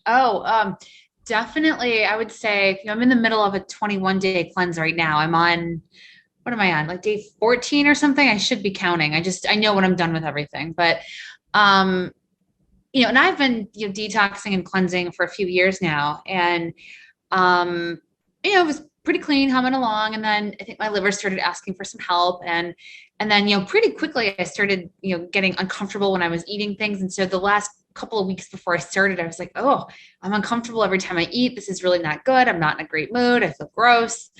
Oh, definitely. I would say, I'm in the middle of a 21-day cleanse right now. I'm on, what am I on? Like day 14 or something. I should be counting. I know when I'm done with everything. But, um, and I've been, detoxing and cleansing for a few years now. And, um, it was pretty clean humming along. And then I think my liver started asking for some help. And then, pretty quickly I started, getting uncomfortable when I was eating things. And so the last couple of weeks before I started, I was like, oh, I'm uncomfortable every time I eat. This is really not good. I'm not in a great mood. I feel gross.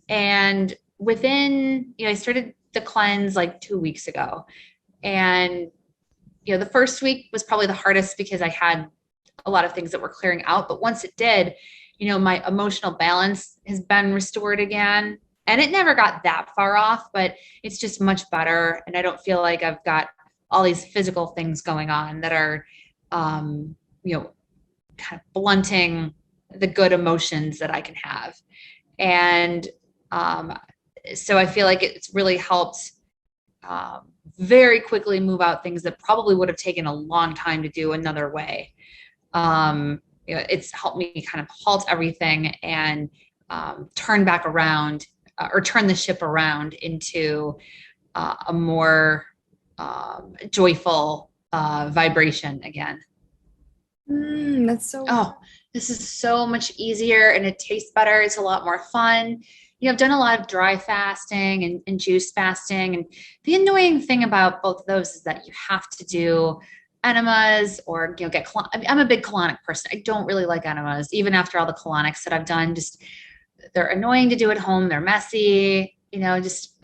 And within, I started the cleanse like 2 weeks ago. And, the first week was probably the hardest because I had a lot of things that were clearing out. But once it did, my emotional balance has been restored again. And it never got that far off, but it's just much better. And I don't feel like I've got all these physical things going on that are, um, you know, kind of blunting the good emotions that I can have. And um, so I feel like it's really helped very quickly move out things that probably would have taken a long time to do another way. It's helped me kind of halt everything and turn back around or turn the ship around into a more joyful vibration again. That's so. Oh, this is so much easier and it tastes better. It's a lot more fun. I've done a lot of dry fasting and juice fasting. And the annoying thing about both of those is that you have to do enemas or, get, I mean, I'm a big colonic person. I don't really like enemas, even after all the colonics that I've done. Just they're annoying to do at home. They're messy, just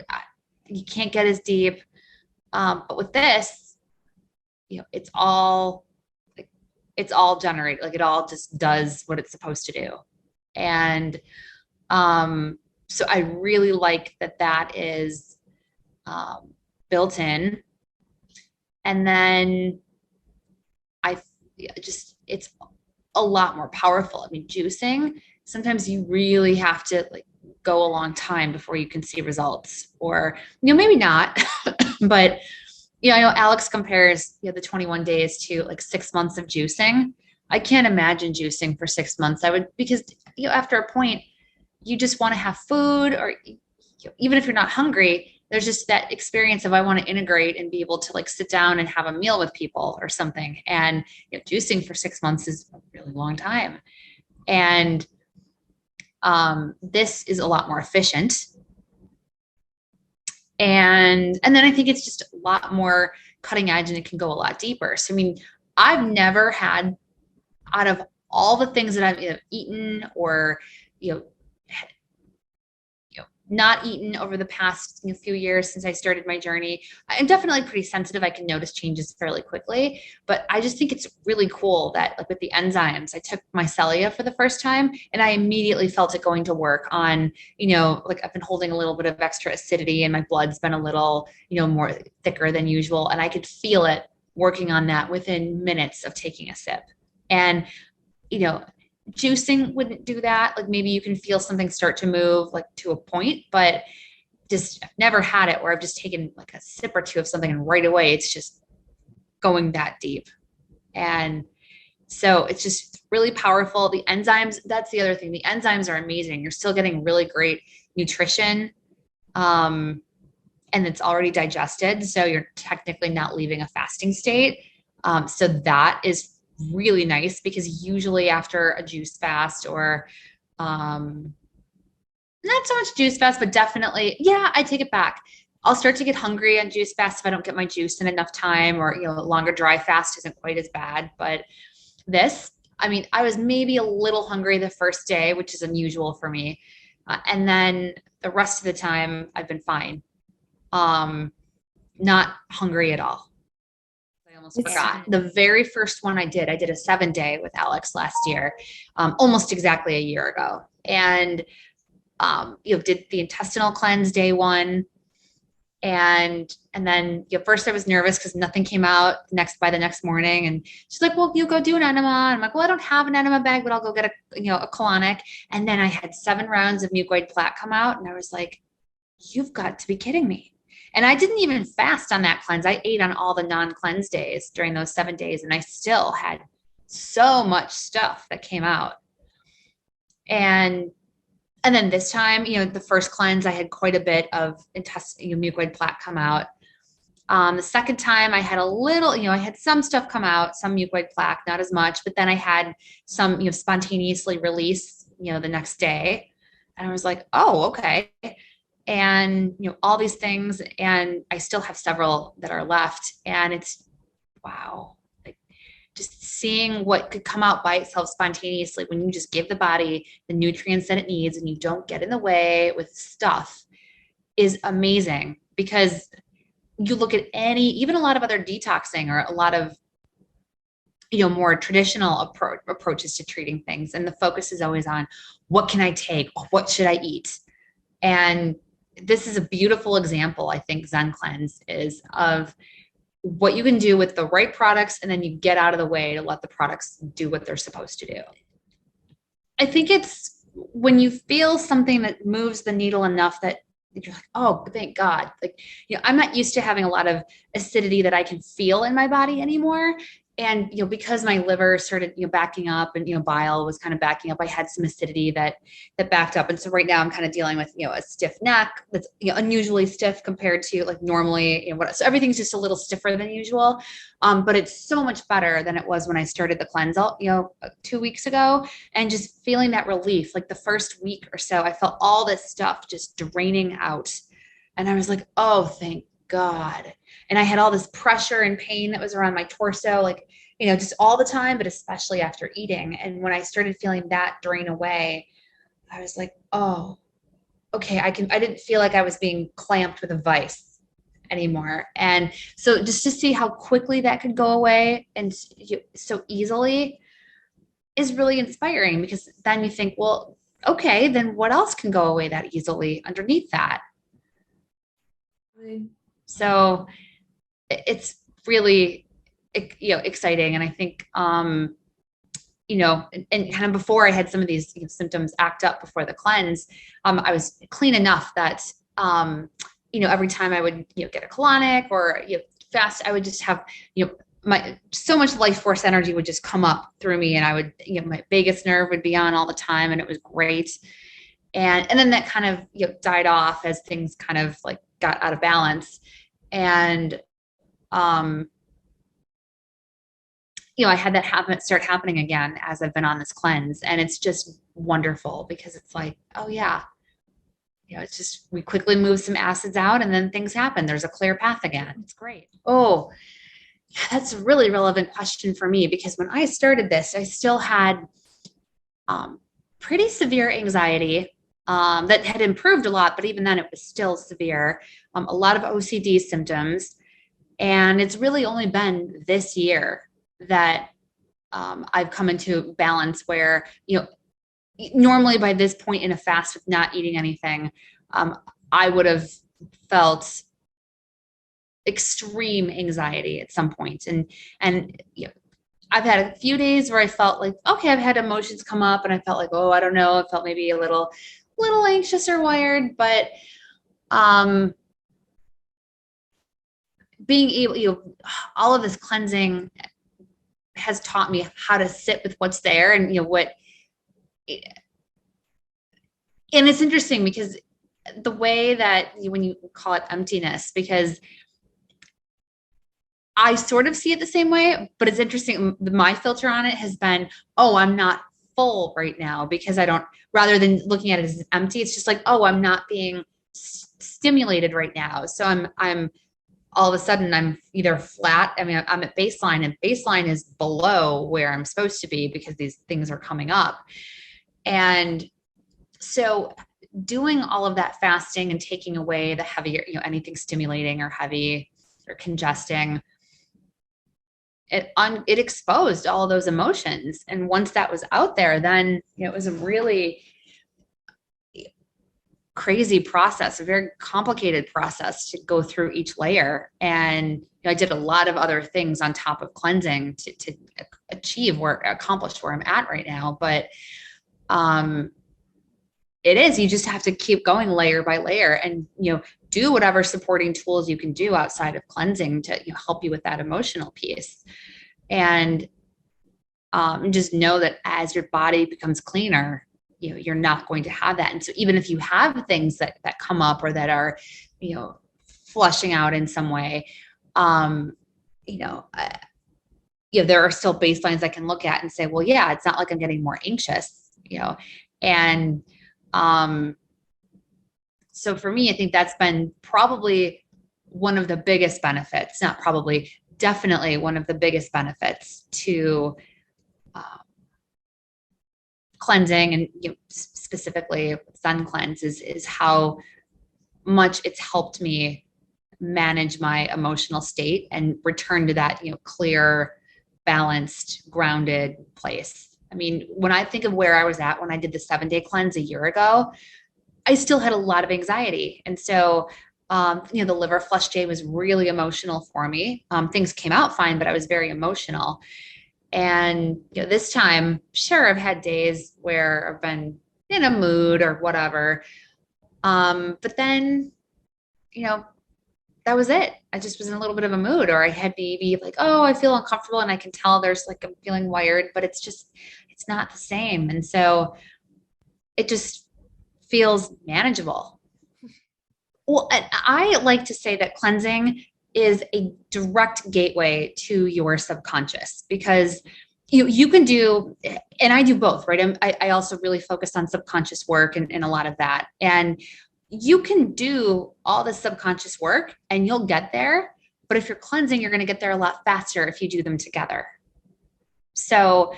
you can't get as deep. But with this, it's all it's all generated, like it all just does what it's supposed to do. And so I really like that is built in. And then I just, it's a lot more powerful. I mean, juicing, sometimes you really have to like go a long time before you can see results, or, maybe not, but I know Alex compares, the 21 days to like 6 months of juicing. I can't imagine juicing for 6 months. I would, because, after a point, you just want to have food, or even if you're not hungry, there's just that experience of I want to integrate and be able to like sit down and have a meal with people or something. And juicing for 6 months is a really long time. And this is a lot more efficient. And then I think it's just a lot more cutting edge and it can go a lot deeper. So I mean, I've never had, out of all the things that I've eaten or you know not eaten over the past few years since I started my journey. I'm definitely pretty sensitive. I can notice changes fairly quickly, but I just think it's really cool that like with the enzymes, I took mycelia for the first time and I immediately felt it going to work on, like I've been holding a little bit of extra acidity and my blood's been a little, more thicker than usual. And I could feel it working on that within minutes of taking a sip. And, you know, juicing wouldn't do that. Like maybe you can feel something start to move like to a point, but just I've never had it where I've just taken like a sip or two of something and right away it's just going that deep. And so it's just really powerful. The enzymes, that's the other thing. The enzymes are amazing. You're still getting really great nutrition. Um, and it's already digested. So you're technically not leaving a fasting state. So that is really nice because usually after a juice fast or um, not so much juice fast, but definitely, yeah, I take it back. I'll start to get hungry on juice fast if I don't get my juice in enough time, or a longer dry fast isn't quite as bad. But this, I mean, I was maybe a little hungry the first day, which is unusual for me, and then the rest of the time I've been fine, um, not hungry at all. I almost It's forgot. The very first one I did a 7 day with Alex last year, almost exactly a year ago. And, did the intestinal cleanse day one. And then first I was nervous because nothing came out by the next morning. And she's like, well, you go do an enema. And I'm like, well, I don't have an enema bag, but I'll go get a colonic. And then I had 7 rounds of mucoid plaque come out. And I was like, you've got to be kidding me. And I didn't even fast on that cleanse. I ate on all the non-cleanse days during those 7 days, and I still had so much stuff that came out. And and then this time, the first cleanse, I had quite a bit of mucoid plaque come out. The second time, I had a little, I had some stuff come out, some mucoid plaque, not as much, but then I had some, spontaneously release, the next day. And I was like, oh, okay. And, all these things. And I still have several that are left. And it's, wow. Like, just seeing what could come out by itself spontaneously when you just give the body the nutrients that it needs and you don't get in the way with stuff is amazing. Because you look at even a lot of other detoxing or a lot of more traditional approaches to treating things, and the focus is always on what can I take, what should I eat. And this is a beautiful example, I think, ZenCleanz is, of what you can do with the right products, and then you get out of the way to let the products do what they're supposed to do. I think it's when you feel something that moves the needle enough that you're like, oh, thank God. Like, I'm not used to having a lot of acidity that I can feel in my body anymore. And, because my liver started, backing up, and, bile was kind of backing up, I had some acidity that backed up. And so right now I'm kind of dealing with, a stiff neck that's, unusually stiff compared to like normally, so everything's just a little stiffer than usual. But it's so much better than it was when I started the cleanse, 2 weeks ago, and just feeling that relief. Like the first week or so, I felt all this stuff just draining out. And I was like, oh, thank God. And I had all this pressure and pain that was around my torso, like, just all the time, but especially after eating. And when I started feeling that drain away, I was like, oh, okay, I didn't feel like I was being clamped with a vice anymore. And so just to see how quickly that could go away and so easily is really inspiring, because then you think, well, okay, then what else can go away that easily underneath that? So it's really, exciting. And I think, and kind of before I had some of these symptoms act up before the cleanse, I was clean enough that, every time I would, get a colonic or, fast, I would just have, my so much life force energy would just come up through me, and I would, my vagus nerve would be on all the time, and it was great. And then that kind of, died off as things kind of like got out of balance. And, I had that start happening again as I've been on this cleanse. And it's just wonderful, because it's like, oh yeah, it's just, we quickly move some acids out and then things happen. There's a clear path again. It's great. Oh, that's a really relevant question for me, because when I started this, I still had pretty severe anxiety that had improved a lot, but even then it was still severe. A lot of OCD symptoms. And it's really only been this year that I've come into balance where, normally by this point in a fast with not eating anything, I would have felt extreme anxiety at some point. And I've had a few days where I felt like, okay, I've had emotions come up and I felt like, oh, I don't know. I felt maybe a little anxious or wired, but being able, all of this cleansing has taught me how to sit with what's there, and and it's interesting because the way that when you call it emptiness, because I sort of see it the same way, but it's interesting. My filter on it has been, oh, I'm not full right now, because rather than looking at it as empty, it's just like, oh, I'm not being stimulated right now. So I'm all of a sudden I'm either flat. I mean, I'm at baseline, and baseline is below where I'm supposed to be because these things are coming up. And so doing all of that fasting and taking away the heavier, anything stimulating or heavy or congesting, it exposed all of those emotions. And once that was out there, then, it was a really crazy process, a very complicated process to go through each layer. And I did a lot of other things on top of cleansing to accomplish where I'm at right now. But you just have to keep going layer by layer, and do whatever supporting tools you can do outside of cleansing to help you with that emotional piece. And And just know that as your body becomes cleaner, you're not going to have that. And so even if you have things that come up or that are, flushing out in some way, um, you know, uh, there are still baselines I can look at and say, well, yeah, it's not like I'm getting more anxious, and, so for me, I think that's been probably one of the biggest benefits, not probably, definitely one of the biggest benefits to uh, cleansing, and specifically ZenCleanz is how much it's helped me manage my emotional state and return to that, clear, balanced, grounded place. I mean, when I think of where I was at when I did the 7-day cleanse a year ago, I still had a lot of anxiety. And so, the liver flush day was really emotional for me. Things came out fine, but I was very emotional. And, this time, sure, I've had days where I've been in a mood or whatever. But then, you know, that was it. I just was in a little bit of a mood, or I had maybe like, oh, I feel uncomfortable and I can tell there's like, I'm feeling wired, but it's not the same. And so it just feels manageable. Well, I like to say that cleansing is a direct gateway to your subconscious, because you can do, and I do both, right? I also really focus on subconscious work and a lot of that. And you can do all the subconscious work and you'll get there. But if you're cleansing, you're going to get there a lot faster if you do them together. So,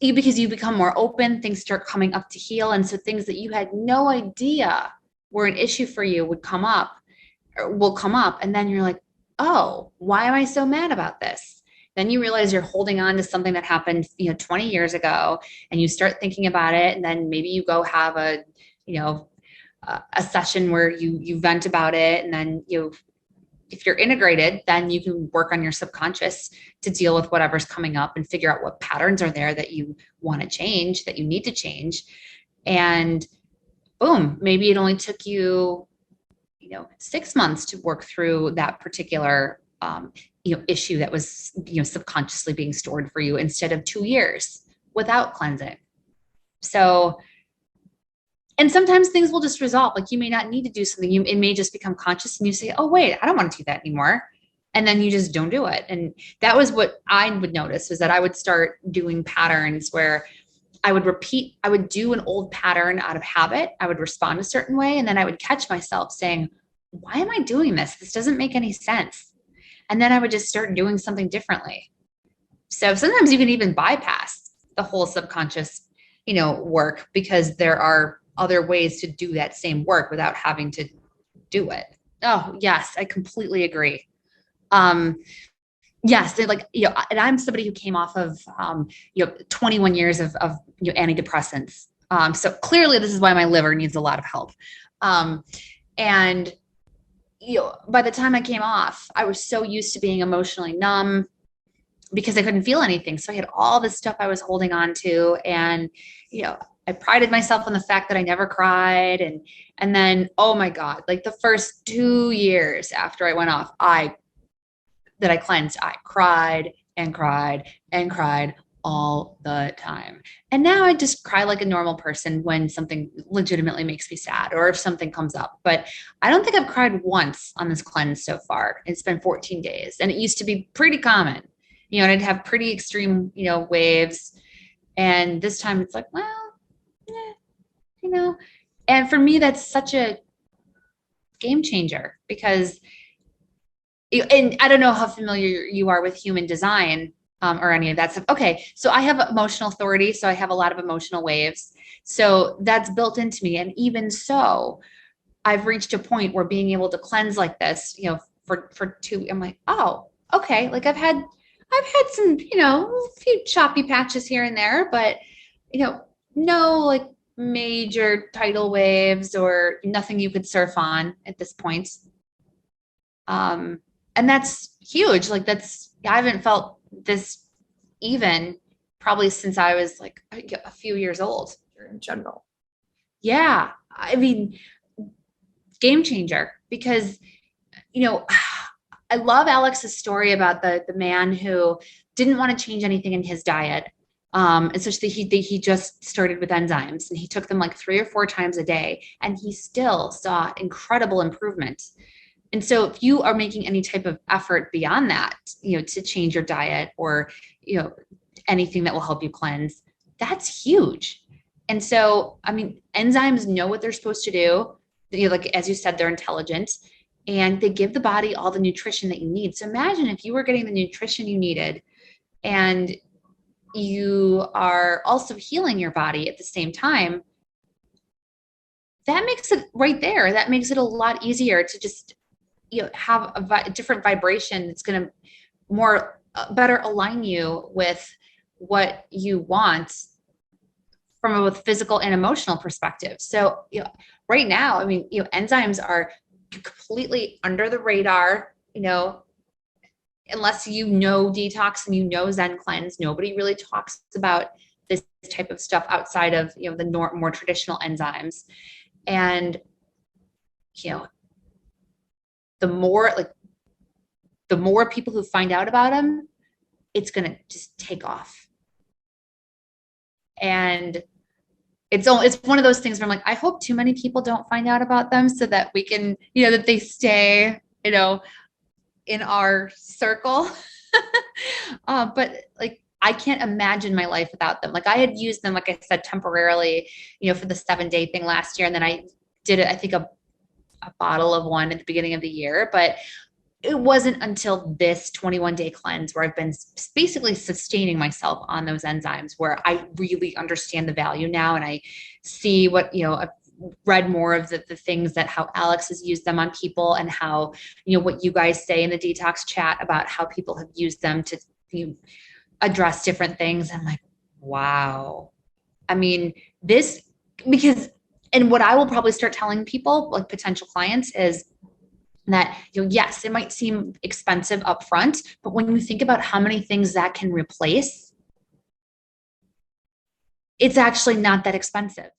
because you become more open, things start coming up to heal. And so things that you had no idea were an issue for you would come up, or will come up. And then you're like, oh, why am I so mad about this? Then you realize you're holding on to something that happened, 20 years ago, and you start thinking about it. And then maybe you go have a session where you vent about it. And then if you're integrated, then you can work on your subconscious to deal with whatever's coming up and figure out what patterns are there that you want to change, that you need to change. And boom, maybe it only took you, 6 months to work through that particular, issue that was, subconsciously being stored for you, instead of 2 years without cleansing. So, and sometimes things will just resolve. Like, you may not need to do something. It may just become conscious and you say, oh, wait, I don't want to do that anymore. And then you just don't do it. And that was what I would notice, was that I would start doing patterns where I would do an old pattern out of habit. I would respond a certain way. And then I would catch myself saying, why am I doing this? This doesn't make any sense. And then I would just start doing something differently. So sometimes you can even bypass the whole subconscious, work, because there are other ways to do that same work without having to do it. Oh, yes, I completely agree. Yes, they like, and I'm somebody who came off of, 21 years of antidepressants. So clearly this is why my liver needs a lot of help. And, by the time I came off, I was so used to being emotionally numb because I couldn't feel anything. So I had all this stuff I was holding on to. And, I prided myself on the fact that I never cried. And then, oh my God, like the first 2 years after I went off, I cleansed, I cried and cried and cried all the time. And now I just cry like a normal person when something legitimately makes me sad, or if something comes up. But I don't think I've cried once on this cleanse so far. It's been 14 days. And it used to be pretty common, and I'd have pretty extreme, waves. And this time it's like, well, and for me, that's such a game changer, because and I don't know how familiar you are with human design, or any of that stuff. Okay, so I have emotional authority, so I have a lot of emotional waves. So that's built into me. And even so, I've reached a point where being able to cleanse like this, for 2, I'm like, oh, okay. Like I've had some, a few choppy patches here and there, but, no like major tidal waves or nothing you could surf on at this point. And that's huge. Like I haven't felt this even probably since I was like a few years old. In general. Yeah. I mean, game changer, because, I love Alex's story about the man who didn't want to change anything in his diet. Especially he just started with enzymes and he took them like 3 or 4 times a day and he still saw incredible improvement. And so if you are making any type of effort beyond that, to change your diet or, anything that will help you cleanse, that's huge. And so, I mean, enzymes know what they're supposed to do. Like, as you said, they're intelligent and they give the body all the nutrition that you need. So imagine if you were getting the nutrition you needed and you are also healing your body at the same time. That makes it right there. That makes it a lot easier to just, have a different vibration that's going to more better align you with what you want from a both physical and emotional perspective. So, right now, I mean, enzymes are completely under the radar, unless Detox and ZenCleanz, nobody really talks about this type of stuff outside of, the more traditional enzymes. And, the more people who find out about them, it's going to just take off. And it's one of those things where I'm like, I hope too many people don't find out about them so that we can, that they stay, in our circle. But like, I can't imagine my life without them. Like I had used them, like I said, temporarily, for the 7-day thing last year. And then I did it, I think a bottle of one at the beginning of the year, but it wasn't until this 21-day cleanse where I've been basically sustaining myself on those enzymes where I really understand the value now. And I see what, I've read more of the things that how Alex has used them on people and how, what you guys say in the detox chat about how people have used them to address different things. I'm like, wow. I mean, and what I will probably start telling people, like potential clients, is that, yes, it might seem expensive up front, but when you think about how many things that can replace, it's actually not that expensive.